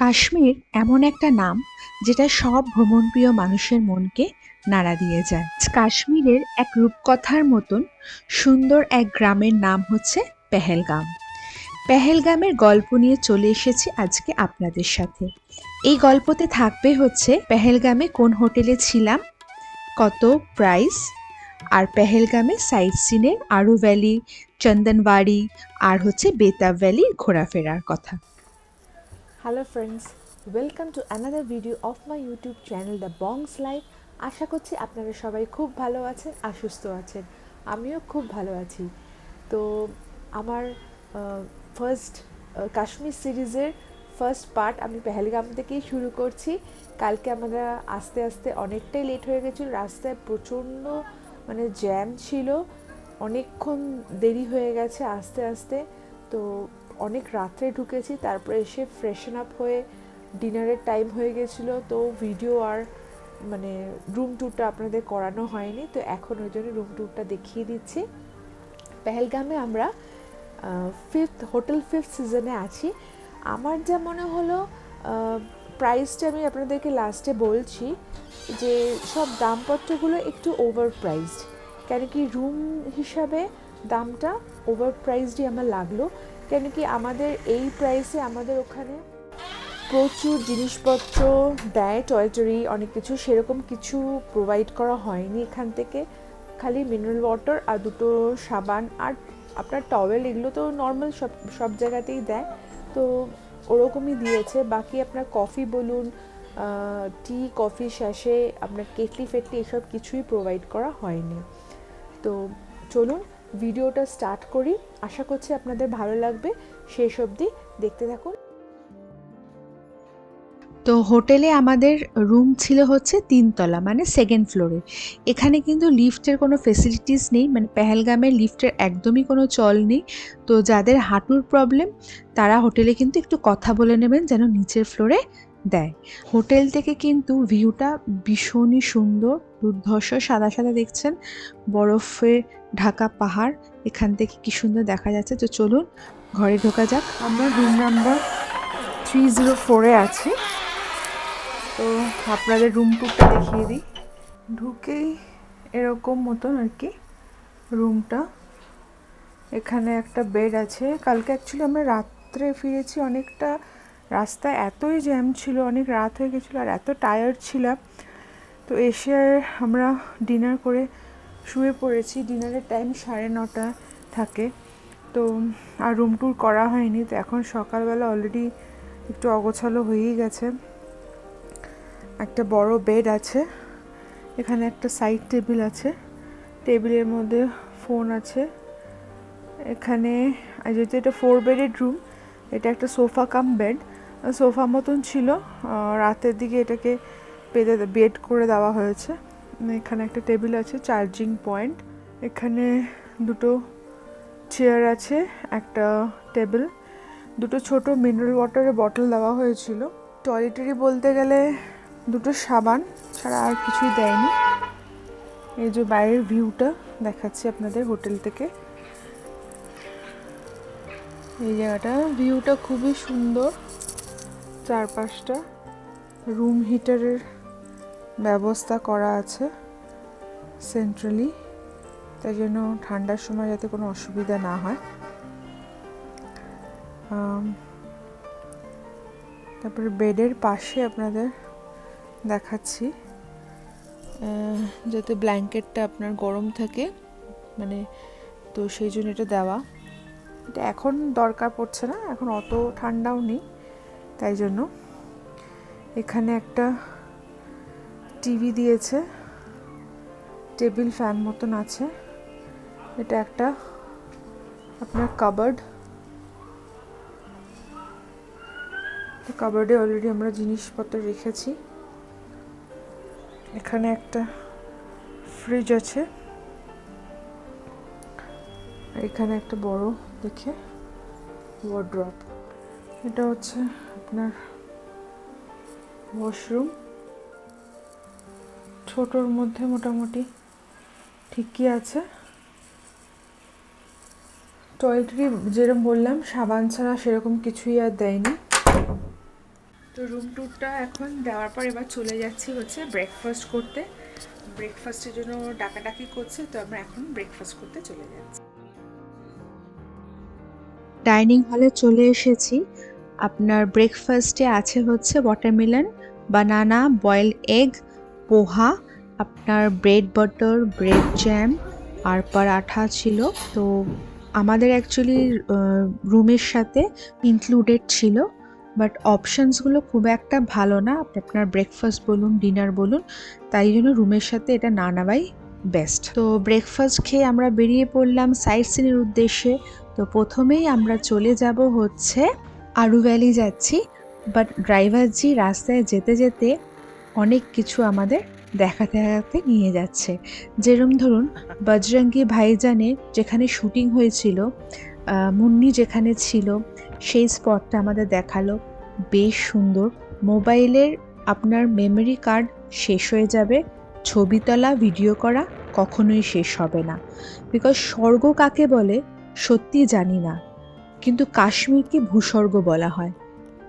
কাশ্মীর এমন একটা নাম যেটা সব ভ্রমণপ্রিয় মানুষের মনকে নাড়া দিয়ে যায়। কাশ্মীরের এক রূপকথার মতন সুন্দর এক গ্রামের নাম হচ্ছে পেহেলগাম। পেহেলগামের গল্প নিয়ে চলে এসেছি আজকে আপনাদের সাথে। এই গল্পতে থাকবে হচ্ছে পেহেলগামে কোন হোটেলে ছিলাম, কত প্রাইস, আর পেহেলগামে সাইট সিনের আরু ভ্যালি, চন্দনবাড়ি আর হচ্ছে বেতাব ভ্যালি ঘোরাফেরার কথা। Hello friends, welcome to another video of my YouTube channel the Bong's life. আশা করছি আপনারা সবাই খুব ভালো আছেন আর সুস্থ আছেন। আমিও খুব ভালো আছি। তো আমার ফার্স্ট কাশ্মীর সিরিজের ফার্স্ট পার্ট আমি পেহেলগাম থেকেই শুরু করছি। কালকে আমরা আস্তে আস্তে অনেকটাই লেট হয়ে গেছিলো, রাস্তায় প্রচণ্ড জ্যাম ছিল, অনেকক্ষণ দেরি হয়ে গেছে আস্তে আস্তে। তো অনেক রাত্রে ঢুকেছি, তারপরে এসে ফ্রেশন আপ হয়ে ডিনারের টাইম হয়ে গেছিলো। তো ভিডিও আর রুম ট্যুরটা আপনাদের করানো হয়নি, তো এখন ওই জন্য রুম ট্যুরটা দেখিয়ে দিচ্ছি। পেহেলগামে আমরা হোটেল ফিফথ সিজনে আছি। আমার যা মনে হলো, প্রাইসটা আমি আপনাদেরকে লাস্টে বলছি, যে সব দামপত্রগুলো একটু ওভার প্রাইসড, কেন কি রুম হিসাবে দামটা ওভার প্রাইসডই আমার লাগলো। কেন কি আমাদের এই প্রাইসে আমাদের ওখানে প্রচুর জিনিসপত্র দেয়, টয়লেটারি অনেক কিছু, সেরকম কিছু প্রোভাইড করা হয়নি এখান থেকে। খালি মিনারেল ওয়াটার আর দুটো সাবান আর আপনার টওয়েল, এগুলো তো নর্মাল সব জায়গাতেই দেয়, তো ওরকমই দিয়েছে। বাকি আপনার কফি বলুন, টি, কফি শ্যাশে, আপনার কেটলি ফেটলি, এসব কিছুই প্রোভাইড করা হয়নি। তো চলুন ভিডিওটা স্টার্ট করি, আশা করছি আপনাদের ভালো লাগবে, শেষ অবধি দেখতে থাকুন। তো হোটেলে আমাদের রুম ছিল হচ্ছে ৩ তলা, মানে সেকেন্ড ফ্লোরে। এখানে কিন্তু লিফটের কোনো ফেসিলিটিস নেই, মানে পেহেলগামে লিফটের একদমই কোনো চল নেই। তো যাদের হাঁটুর প্রবলেম তারা হোটেলে কিন্তু একটু কথা বলে নেবেন যেন নিচের ফ্লোরে দেয়। হোটেল থেকে কিন্তু ভিউটা ভীষণই সুন্দর, দুর্ধর্ষ সাদা সাদা দেখছেন, বরফে ঢাকা পাহাড় এখান থেকে কি সুন্দর দেখা যাচ্ছে। তো চলুন ঘরে ঢোকা যাক। আমরা রুম নাম্বার 304-এ আছি। তো আপনাদের রুম টুরটা দেখিয়ে দিই। ঢুকেই এরকম মতন আর কি রুমটা। এখানে একটা বেড আছে। কালকে অ্যাকচুয়ালি আমরা রাত্রে ফিরেছি, অনেকটা রাস্তায় এতই জ্যাম ছিল, অনেক রাত হয়ে গেছিলো আর এত টায়ার্ড ছিলাম। তো এসে আমরা ডিনার করে শুয়ে পড়েছি। ডিনারের টাইম 9:30 থাকে। তো আর রুম ট্যুর করা হয়নি। তো এখন সকালবেলা অলরেডি একটু অগোছালো হয়েই গেছে। একটা বড় বেড আছে, এখানে একটা সাইড টেবিল আছে, টেবিলের মধ্যে ফোন আছে। এখানে যেহেতু এটা 4 বেডেড রুম, এটা একটা সোফা কাম বেড, সোফা মতন ছিল, রাতের দিকে এটাকে পেতে বেড করে দেওয়া হয়েছে। এখানে একটা টেবিল আছে, চার্জিং পয়েন্ট, এখানে দুটো চেয়ার আছে, একটা টেবিল, দুটো ছোট মিনারেল ওয়াটারের বটল দেওয়া হয়েছিল। টয়লেটারি বলতে গেলে দুটো সাবান ছাড়া আর কিছুই দেয়নি। এই যে বাইরের ভিউটা দেখাচ্ছি আপনাদের হোটেল থেকে, এই জায়গাটা ভিউটা খুবই সুন্দর। চারপাশটা রুম হিটারের ব্যবস্থা করা আছে সেন্ট্রালি, তাই জন্য ঠান্ডার সময় যাতে কোনো অসুবিধা না হয়। তারপরে বেডের পাশে আপনাদের দেখাচ্ছি, যাতে ব্ল্যাঙ্কেটটা আপনার গরম থাকে, তো সেই জন্য এটা দেওয়া। এটা এখন দরকার পড়ছে না, এখন অত ঠান্ডাও নেই, তাই জন্য। এখানে একটা টিভি দিয়েছে, টেবিল ফ্যান মতন আছে, এটা একটা আপনার কাবার্ড, কাবার্ডে অলরেডি আমরা জিনিসপত্র রেখেছি। এখানে একটা ফ্রিজ আছে, এখানে একটা বড় দেখে ওয়ার্ড্রপ। এটা হচ্ছে আপনার ওয়াশরুম, ছোটোর মধ্যে মোটামুটি ঠিকই আছে। টয়লেটারি যেরকম বললাম, সাবান ছাড়া সেরকম কিছুই আর দেয়নি। তো রুম ট্যুরটা এখন দেওয়ার পর এবার চলে যাচ্ছি হচ্ছে ব্রেকফাস্ট করতে। ব্রেকফাস্টের জন্য ডাকাডাকি করছে, তো আমরা এখন ব্রেকফাস্ট করতে চলে যাচ্ছি। ডাইনিং হলে চলে এসেছি। আপনার ব্রেকফাস্টে আছে হচ্ছে ওয়াটারমেলন, বানানা, বয়েলড এগ, পোহা, আপনার ব্রেড বাটার, ব্রেড জ্যাম আর পরাঠা ছিল। তো আমাদের অ্যাকচুয়ালি রুমের সাথে ইনক্লুডেড ছিল, বাট অপশানসগুলো খুব একটা ভালো না। আপনার ব্রেকফাস্ট বলুন, ডিনার বলুন, তাই জন্য রুমের সাথে এটা না নেওয়াই বেস্ট। তো ব্রেকফাস্ট খেয়ে আমরা বেরিয়ে পড়লাম সাইট সিনের উদ্দেশ্যে। তো প্রথমেই আমরা চলে যাব হচ্ছে আরু ভ্যালি যাচ্ছি, বাট ড্রাইভারজি রাস্তায় যেতে যেতে অনেক কিছু আমাদের দেখাতে দেখাতে নিয়ে যাচ্ছে। যেরম ধরুন বজরঙ্গি ভাইজানের যেখানে শুটিং হয়েছিল, মুন্নি যেখানে ছিল, সেই স্পটটা আমাদের দেখালো। বেশ সুন্দর। মোবাইলের আপনার মেমোরি কার্ড শেষ হয়ে যাবে, ছবি তোলা, ভিডিও করা কখনোই শেষ হবে না। বিকজ স্বর্গ কাকে বলে সত্যি জানি না, কিন্তু কাশ্মীরকে ভূস্বর্গ বলা হয়।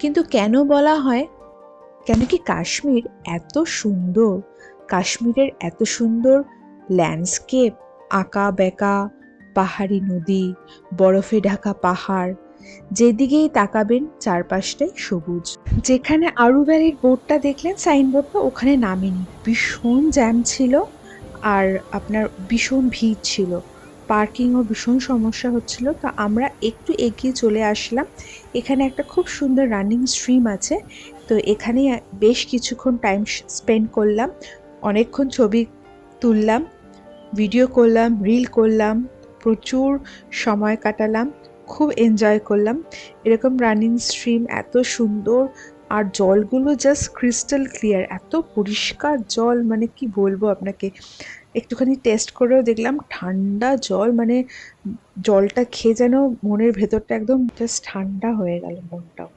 কিন্তু কেন বলা হয়? কেন কি কাশ্মীর এত সুন্দর, কাশ্মীরের এত সুন্দর ল্যান্ডস্কেপ, আঁকা বেঁকা পাহাড়ি নদী, বরফে ঢাকা পাহাড়, যেদিকেই তাকাবেন চারপাশটাই সবুজ। যেখানে আরু ভ্যালির বোর্ডটা দেখলেন, সাইনবোর্ডটা, ওখানে নামিনি, ভীষণ জ্যাম ছিল আর আপনার ভীষণ ভিড় ছিল, পার্কিংও ভীষণ সমস্যা হচ্ছিল। তো আমরা একটু এগিয়ে চলে আসলাম। এখানে একটা খুব সুন্দর রানিং স্ট্রিম আছে, তো এখানে বেশ কিছুক্ষণ টাইম স্পেন্ড করলাম, অনেকক্ষণ ছবি তুললাম, ভিডিও করলাম, রিল করলাম, প্রচুর সময় কাটালাম, খুব এনজয় করলাম। এরকম রানিং স্ট্রিম এত সুন্দর, আর জলগুলো জাস্ট ক্রিস্টাল ক্লিয়ার, এত পরিষ্কার জল, মানে কি বলবো আপনাকে। একটুখানি টেস্ট করেও দেখলাম, ঠান্ডা জল, মানে জলটা খেয়ে যেন মনের ভেতরটা একদম জাস্ট ঠান্ডা হয়ে গেল মনটাও।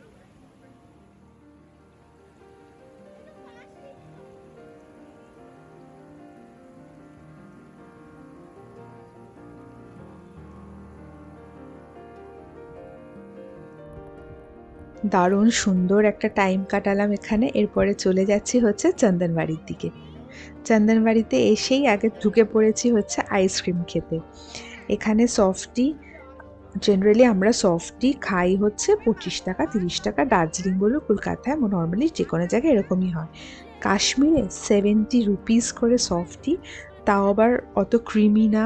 দারুণ সুন্দর একটা টাইম কাটালাম এখানে। এরপরে চলে যাচ্ছি হচ্ছে চন্দনবাড়ির দিকে। চন্দনবাড়িতে এসেই আগে ঢুকে পড়েছি হচ্ছে আইসক্রিম খেতে। এখানে সফটি, জেনারেলি আমরা সফটি খাই হচ্ছে 25 টাকা, 30 টাকা। দার্জিলিং বলো, কলকাতায় নর্মালি যে কোনো জায়গায় এরকমই হয়। কাশ্মীরে 70 রুপিস করে সফটি, তাও আবার অত ক্রিমি না,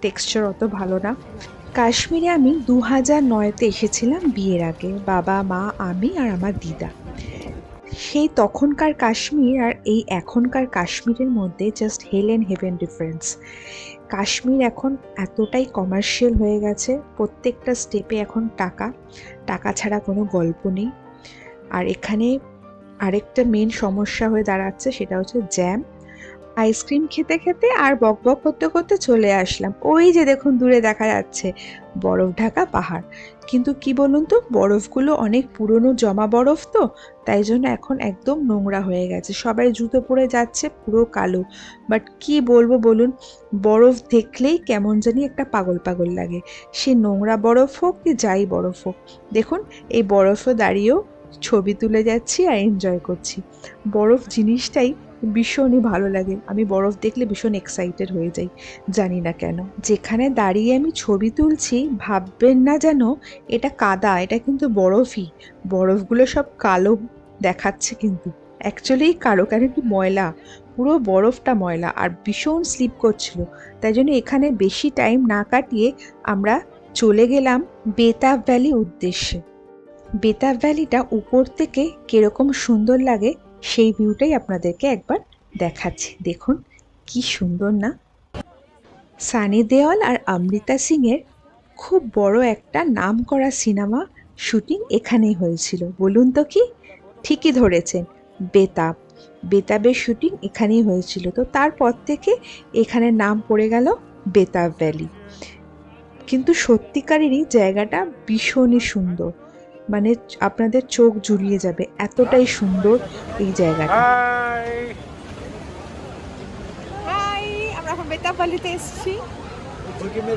টেক্সচার অত ভালো না। কাশ্মীরে আমি 2009-তে এসেছিলাম বিয়ের আগে, বাবা, মা, আমি আর আমার দিদা। সেই তখনকার কাশ্মীর আর এই এখনকার কাশ্মীরের মধ্যে just hell and heaven difference. Kashmir এখন এতটাই কমার্শিয়াল হয়ে গেছে, প্রত্যেকটা স্টেপে এখন টাকা, টাকা ছাড়া কোনো গল্প নেই। আর এখানে আরেকটা মেন সমস্যা হয়ে দাঁড়াচ্ছে, সেটা হচ্ছে জ্যাম। আইসক্রিম খেতে খেতে আর বকবক করতে করতে চলে আসলাম। ওই যে দেখুন দূরে দেখা যাচ্ছে বরফ ঢাকা পাহাড়, কিন্তু কি বলুন তো, বরফগুলো অনেক পুরনো জমা বরফ, তো তাই জন্য এখন একদম নোংরা হয়ে গেছে, সবাই জুতো পরে যাচ্ছে পুরো কালো। বাট কি বলবো বলুন, বরফ দেখলেই কেমন জানি একটা পাগল পাগল লাগে, সে নোংরা বরফ হোক কি যাই বরফ হোক। দেখুন এই বরফে দাঁড়িয়েও ছবি তুলে যাচ্ছি আর এনজয় করছি। বরফ জিনিসটাই ভীষণই ভালো লাগে, আমি বরফ দেখলে ভীষণ এক্সাইটেড হয়ে যাই, জানি না কেন। যেখানে দাঁড়িয়ে আমি ছবি তুলছি, ভাববেন না যেন এটা কাদা, এটা কিন্তু বরফই। বরফগুলো সব কালো দেখাচ্ছে, কিন্তু অ্যাকচুয়ালি কালো, কেন কি ময়লা, পুরো বরফটা ময়লা আর ভীষণ স্লিপ করছিল। তাই জন্য এখানে বেশি টাইম না কাটিয়ে আমরা চলে গেলাম বেতাব ভ্যালি উদ্দেশ্যে। বেতাব ভ্যালিটা উপর থেকে কিরকম সুন্দর লাগে সেই ভিউটাই আপনাদেরকে একবার দেখাচ্ছি। দেখুন কি সুন্দর না। সানি দেওল আর অমৃতা সিংয়ের খুব বড় একটা নামকরা সিনেমা শুটিং এখানেই হয়েছিল। বলুন তো কি, ঠিকই ধরেছেন, বেতাব। বেতাবের শুটিং এখানেই হয়েছিল, তো তারপর থেকে এখানে নাম পড়ে গেল বেতাব ভ্যালি। কিন্তু সত্যিকারেরই জায়গাটা ভীষণই সুন্দর, মানে আপনাদের চোখ জুড়িয়ে যাবে, এতটাই সুন্দর এই জায়গাটা। হাই, আমরা এখন বেতাব ভ্যালিতে এসেছি।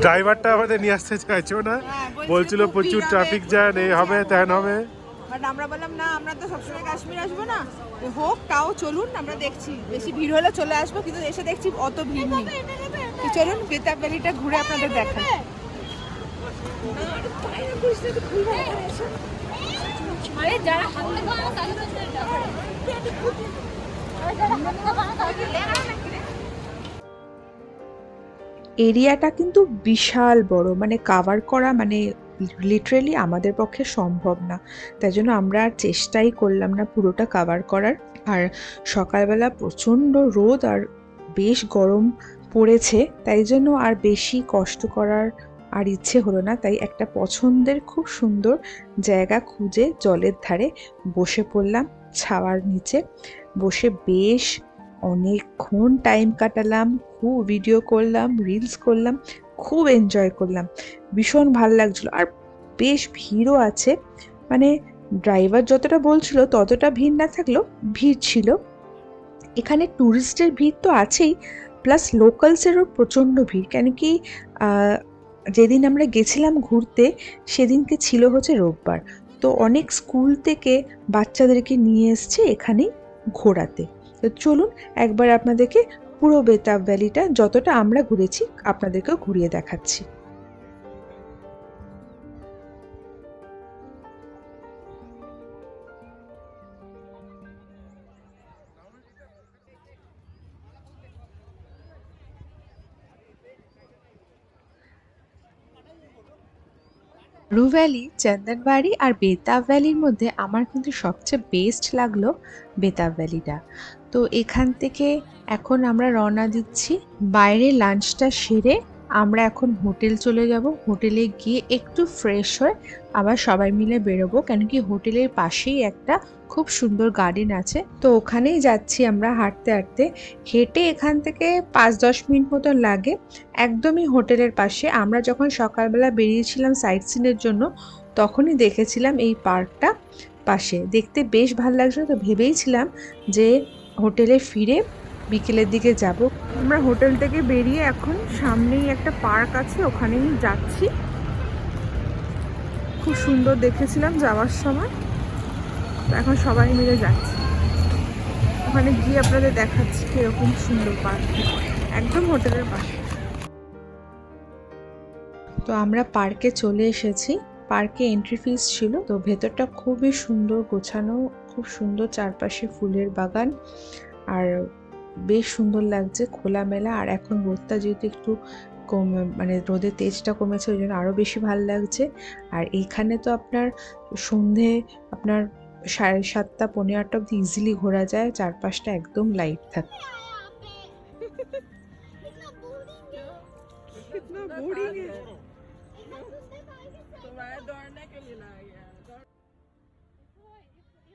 ড্রাইভারটা আমাদের নিয়ে আসতে চাইছো না, বলছিল প্রচুর ট্রাফিক জ্যাম, এই হবে ত্যান হবে। বাট আমরা বললাম না, আমরা তো সবসময় কাশ্মীর আসবো না, হোক তাও চলুন, আমরা দেখছি বেশি ভিড় হলে চলে আসবো, কিন্তু এসে দেখছি অত ভিড় নেই। তো চলুন বেতাব ভ্যালিটা ঘুরে আপনাদের দেখাই। এরিয়াটা কিন্তু বিশাল বড়, মানে কাভার করা মানে লিটারেলি আমাদের পক্ষে সম্ভব না। তাই জন্য আমরা আর চেষ্টাই করলাম না পুরোটা কাভার করার। আর সকালবেলা প্রচণ্ড রোদ আর বেশ গরম পড়েছে, তাই জন্য আর বেশি কষ্ট করার আর ইচ্ছে হলো না। তাই একটা পছন্দের খুব সুন্দর জায়গা খুঁজে জলের ধারে বসে পড়লাম, ছাওয়ার নিচে বসে বেশ অনেকক্ষণ টাইম কাটালাম, খুব ভিডিও করলাম, রিলস করলাম, খুব এনজয় করলাম, ভীষণ ভাল লাগছিল। আর বেশ ভিড়ও আছে, মানে ড্রাইভার যতটা বলছিল ততটা ভিড় না থাকলেও ভিড় ছিল। এখানে ট্যুরিস্টের ভিড় তো আছেই, প্লাস লোকালসেরও প্রচণ্ড ভিড়, কেন কি যেদিন আমরা গেছিলাম ঘুরতে সেদিনকে ছিল হচ্ছে রোববার। তো অনেক স্কুল থেকে বাচ্চাদেরকে নিয়ে এসছে এখানে ঘোরাতে। তো চলুন একবার আপনাদেরকে পুরো বেতাব ভ্যালিটা যতটা আমরা ঘুরেছি আপনাদেরকেও ঘুরিয়ে দেখাচ্ছি। রু ভ্যালি, চন্দনবাড়ি আর বেতাব ভ্যালির মধ্যে আমার কিন্তু সবচেয়ে বেস্ট লাগলো বেতাব ভ্যালিটা। তো এখান থেকে এখন আমরা রওনা দিচ্ছি। বাইরে লাঞ্চটা সেরে আমরা এখন হোটেল চলে যাব। হোটেলে গিয়ে একটু ফ্রেশ হয়ে আবার সবাই মিলে বেরোবো, কেন কি হোটেলের পাশেই একটা খুব সুন্দর গার্ডেন আছে। তো ওখানেই যাচ্ছি আমরা হাঁটতে হাঁটতে। হেঁটে এখান থেকে 5-10 মিনিট মতো লাগে, একদমই হোটেলের পাশে। আমরা যখন সকালবেলা বেরিয়েছিলাম সাইট সিনের জন্য তখনই দেখেছিলাম এই পার্কটা পাশে, দেখতে বেশ ভালো লাগছিল। তো ভেবেইছিলাম যে হোটেলে ফিরে বিকেলের দিকে যাব। আমরা হোটেল থেকে বেরিয়ে এখন সামনেই একটা পার্ক আছে, ওখানেই যাচ্ছি। খুব সুন্দর দেখেছিলাম যাওয়ার সময়, তো এখন সবাই মিলে যাচ্ছি। ওখানে গিয়ে আপনাদের দেখাচ্ছি কিরকম সুন্দর পার্ক, একদম হোটেলের পাশে। তো আমরা পার্কে চলে এসেছি। পার্কে এন্ট্রি ফিস ছিল। তো ভেতরটা খুবই সুন্দর গোছানো, খুব সুন্দর, চারপাশে ফুলের বাগান, আর বেশ সুন্দর লাগছে খোলামেলা। আর এখন রোদটা যেহেতু একটু কমে, মানে রোদের তেজটা কমেছে, ওই জন্য আরও বেশি ভালো লাগছে। আর এইখানে তো আপনার সন্ধে আপনার 7:30, 8:30 অব্দি ইজিলি ঘোরা যায়, চারপাশটা একদম লাইট থাকে।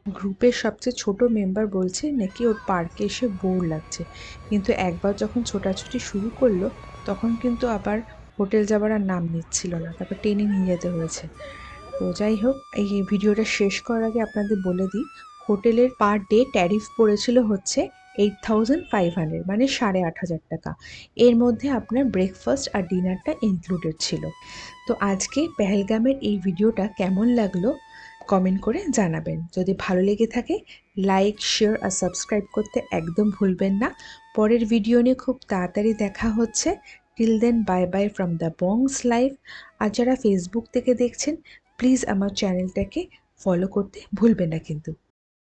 গ্রুপের সবচেয়ে ছোট মেম্বার বলছে নাকি ওর পার্কে এসে বোর লাগছে, কিন্তু একবার যখন ছোটাছুটি শুরু করলো তখন কিন্তু আবার হোটেল যাবার আর নাম নিচ্ছিল না, তারপর টেনে নিয়ে যেতে হয়েছে। তো যাই হোক, এই ভিডিওটা শেষ করার আগে আপনাদের বলে দিই, হোটেলের পার ডে ট্যারিফ পড়েছিল হচ্ছে 8,500, মানে 8,500 টাকা। এর মধ্যে আপনার ব্রেকফাস্ট আর ডিনারটা ইনক্লুডেড ছিল। তো আজকে পেহেলগামের এই ভিডিওটা কেমন লাগলো কমেন্ট করে জানাবেন। যদি ভালো লেগে থাকে লাইক, শেয়ার আর সাবস্ক্রাইব করতে একদম ভুলবেন না। পরের ভিডিও নিয়ে খুব তাড়াতাড়ি দেখা হচ্ছে। Till then bye bye from the Bong's life. আর যারা ফেসবুক থেকে দেখছেন প্লিজ আমার চ্যানেলটাকে ফলো করতে ভুলবেন না কিন্তু।